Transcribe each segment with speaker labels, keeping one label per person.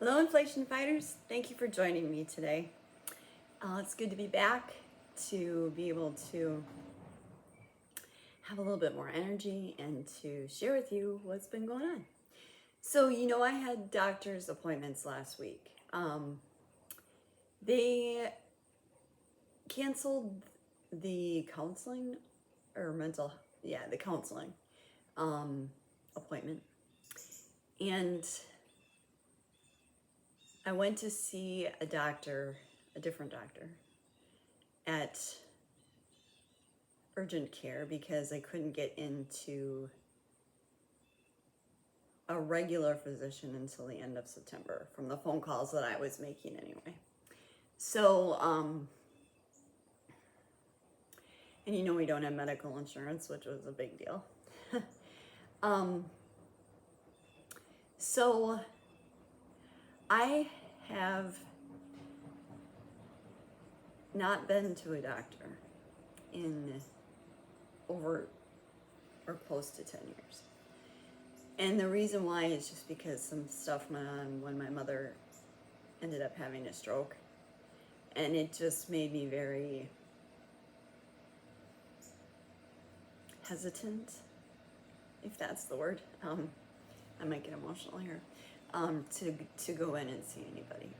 Speaker 1: Hello, inflation fighters. Thank you for joining me today. It's good to be back to be able to have a little bit more energy and to share with you what's been going on. So, I had doctor's appointments last week. They canceled the counseling or the counseling appointment. And I went to see a different doctor at urgent care because I couldn't get into a regular physician until the end of September from the phone calls that I was making anyway. So, and we don't have medical insurance, which was a big deal. So I have not been to a doctor in over or close to 10 years. And the reason why is just because some stuff went on when my mother ended up having a stroke. And it just made me very hesitant, if that's the word. I might get emotional here. To go in and see anybody.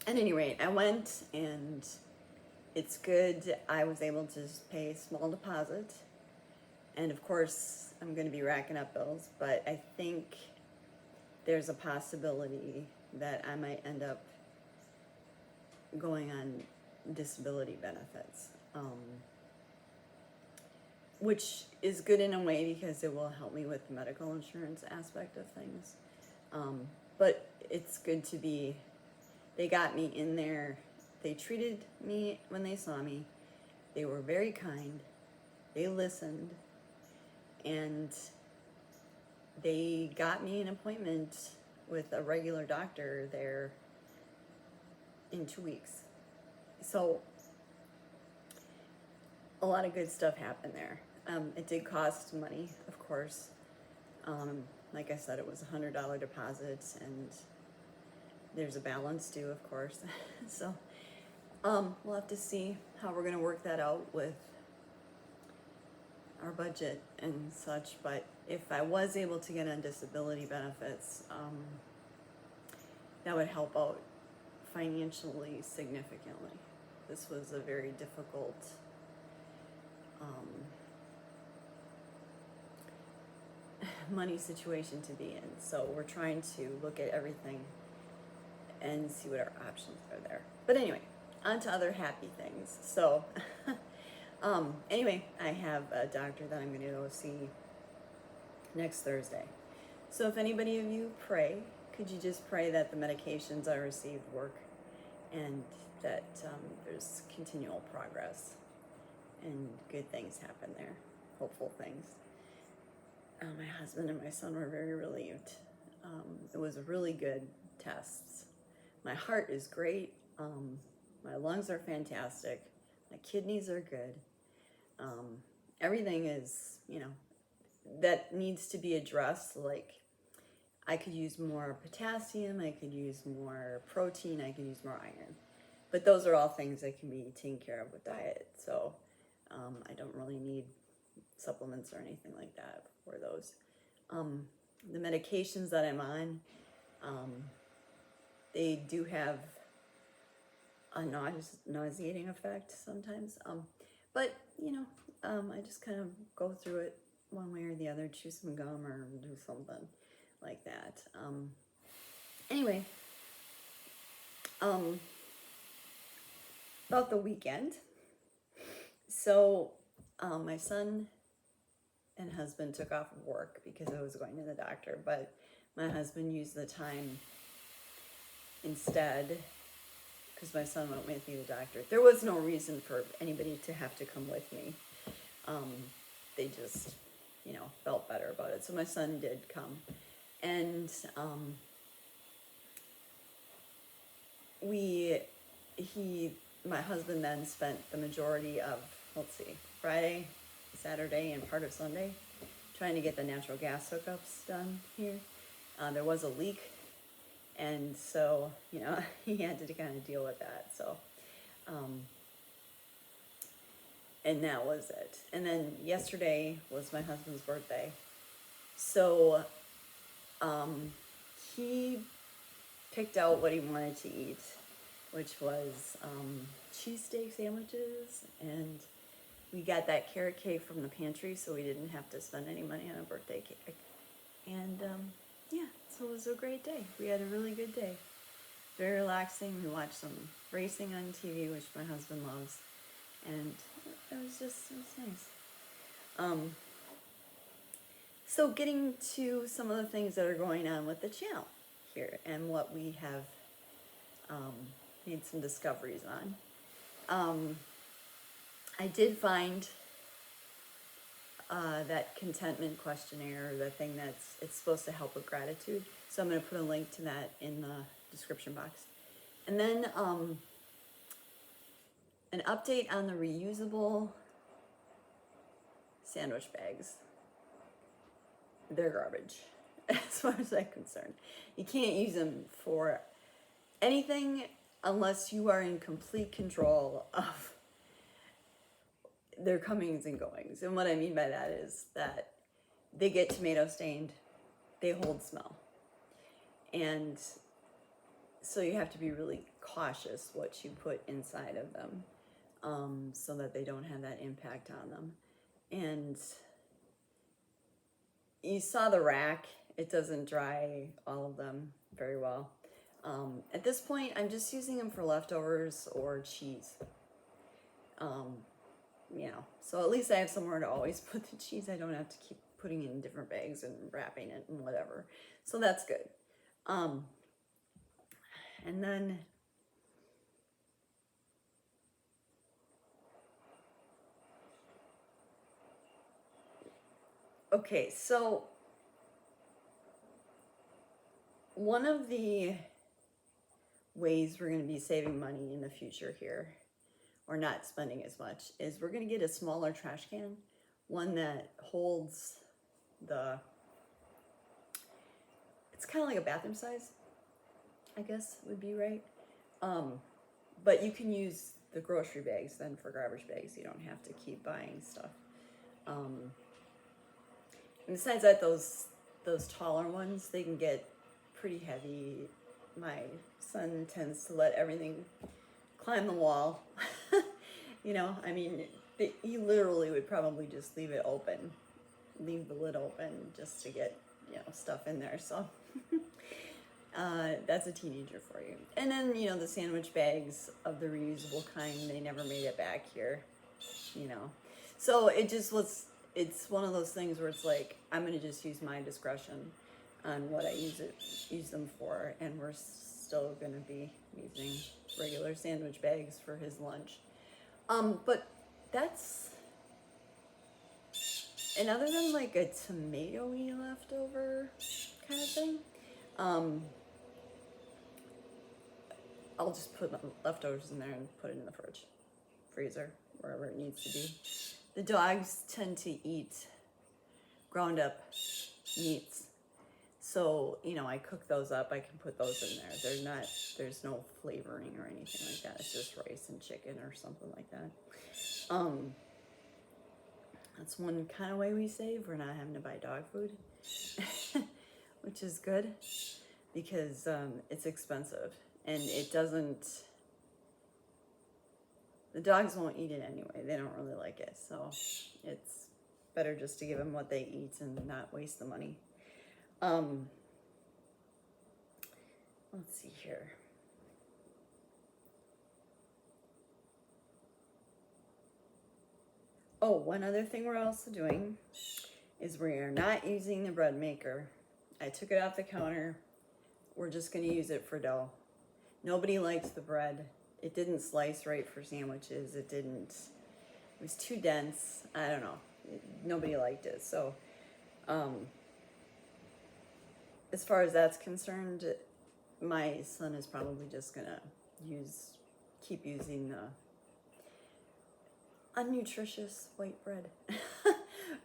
Speaker 1: At any rate, I went and it's good. I was able to just pay a small deposit. And of course, I'm going to be racking up bills, but I think there's a possibility that I might end up going on disability benefits, which is good in a way because it will help me with the medical insurance aspect of things. But it's good to be, they got me in there. They treated me when they saw me. They were very kind. They listened. And they got me an appointment with a regular doctor there in 2 weeks. So a lot of good stuff happened there. It did cost money, of course. Like I said, it was a $100 deposit, and there's a balance due, of course. So we'll have to see how we're going to work that out with our budget and such. But if I was able to get on disability benefits, that would help out financially significantly. This was a very difficult money situation to be in. So we're trying to look at everything and see what our options are there. But anyway, on to other happy things. So anyway, I have a doctor that I'm going to go see next Thursday. So if anybody of you pray, could you just pray that the medications I receive work and that there's continual progress and good things happen there, hopeful things. My husband and my son were very relieved. It was really good tests. My heart is great. My lungs are fantastic. My kidneys are good. Everything is, that needs to be addressed. Like, I could use more potassium, I could use more protein, I could use more iron. But those are all things that can be taken care of with diet. So I don't really need supplements or anything like that for those. The medications that I'm on, they do have a nauseating effect sometimes. But, I just kind of go through it one way or the other, chew some gum or do something like that. Anyway, about the weekend. So my son and husband took off of work because I was going to the doctor, but my husband used the time instead because my son went with me to the doctor. There was no reason for anybody to have to come with me. They just, felt better about it. So my son did come. And my husband then spent the majority of, Friday, Saturday, and part of Sunday trying to get the natural gas hookups done here. There was a leak, and so, you know, he had to kind of deal with that. So, and that was it. And then yesterday was my husband's birthday. So, he picked out what he wanted to eat, which was cheesesteak sandwiches, and we got that carrot cake from the pantry, so we didn't have to spend any money on a birthday cake. And yeah, so it was a great day. We had a really good day. Very relaxing. We watched some racing on TV, which my husband loves, and it was nice. So getting to some of the things that are going on with the channel here and what we have made some discoveries on. I did find that contentment questionnaire, the thing it's supposed to help with gratitude. So I'm going to put a link to that in the description box. And then an update on the reusable sandwich bags. They're garbage, as far as I'm concerned. You can't use them for anything unless you are in complete control of their comings and goings. And what I mean by that is that they get tomato stained, they hold smell. And so you have to be really cautious what you put inside of them, so that they don't have that impact on them. And you saw the rack, it doesn't dry all of them very well. At this point, I'm just using them for leftovers or cheese. You know, so at least I have somewhere to always put the cheese. I don't have to keep putting it in different bags and wrapping it and whatever. So that's good. And then okay, so one of the ways we're going to be saving money in the future here, or not spending as much, is we're going to get a smaller trash can, one that holds it's kind of like a bathroom size, I guess would be right. But you can use the grocery bags then for garbage bags. You don't have to keep buying stuff. And besides that, those taller ones, they can get pretty heavy. My son tends to let everything climb the wall. You know, I mean, he literally would probably just leave the lid open just to get, you know, stuff in there. So that's a teenager for you. And then, you know, the sandwich bags of the reusable kind, they never made it back here, you know. So it's one of those things where it's like, I'm going to just use my discretion on what I use them for, and we're still going to be using regular sandwich bags for his lunch. But that's, and other than like a tomato-y leftover kind of thing, I'll just put my leftovers in there and put it in the freezer, wherever it needs to be. The dogs tend to eat ground up meats. So, you know, I cook those up, I can put those in there. There's no flavoring or anything like that. It's just rice and chicken or something like that. That's one kind of way we save. We're not having to buy dog food, which is good, because it's expensive, and the dogs won't eat it anyway. They don't really like it. So it's better just to give them what they eat and not waste the money. Let's see here. Oh, one other thing we're also doing is we are not using the bread maker. I took it off the counter. We're just going to use it for dough. Nobody likes the bread. It didn't slice right for sandwiches. It was too dense. I don't know. Nobody liked it. So, as far as that's concerned, my son is probably just gonna keep using the unnutritious white bread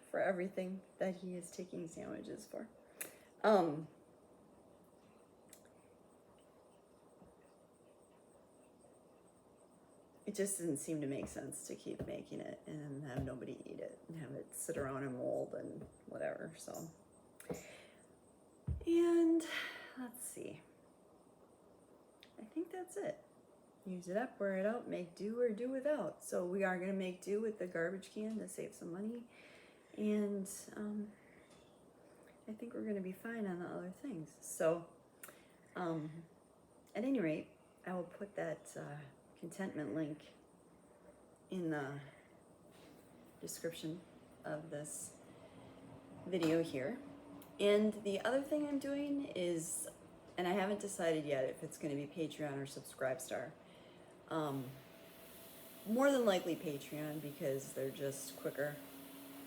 Speaker 1: for everything that he is taking sandwiches for. it just didn't seem to make sense to keep making it and have nobody eat it and have it sit around and mold and whatever. So, and let's see. I think that's it. Use it up, wear it out, make do or do without. So we are going to make do with the garbage can to save some money. And I think we're going to be fine on the other things. So at any rate, I will put that contentment link in the description of this video here. And the other thing I'm doing is, and I haven't decided yet if it's going to be Patreon or Subscribestar. More than likely Patreon because they're just quicker.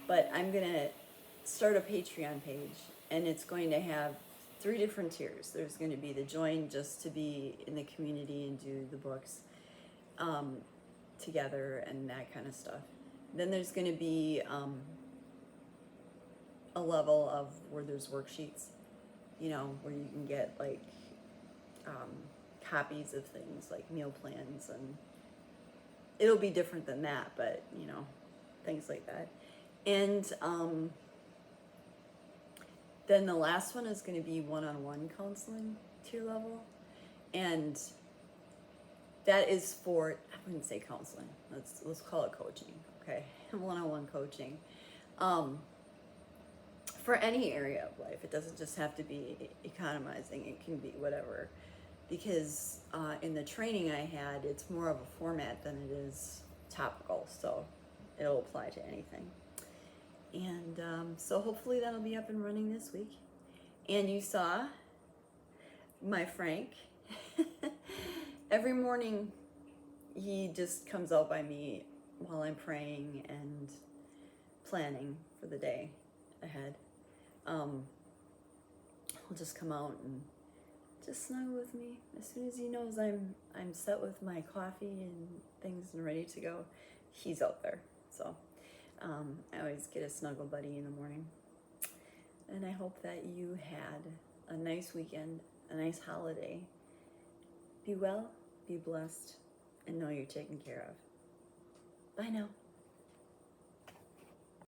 Speaker 1: But I'm going to start a Patreon page, and it's going to have 3 different tiers. There's going to be the join just to be in the community and do the books together and that kind of stuff. Then there's going to be a level of where there's worksheets, you know, where you can get like copies of things like meal plans, and it'll be different than that, but you know, things like that. And then the last one is going to be one-on-one counseling tier level, and that is for, I wouldn't say counseling, let's call it coaching, okay? One-on-one coaching for any area of life. It doesn't just have to be economizing, it can be whatever, because in the training I had, it's more of a format than it is topical, so it'll apply to anything. And so hopefully that'll be up and running this week. And you saw my Frank. Every morning he just comes out by me while I'm praying and planning for the day ahead. He'll just come out and just snuggle with me. As soon as he knows I'm set with my coffee and things and ready to go, he's out there. So I always get a snuggle buddy in the morning. And I hope that you had a nice weekend, a nice holiday. Be well, be blessed, and know you're taken care of. Bye now.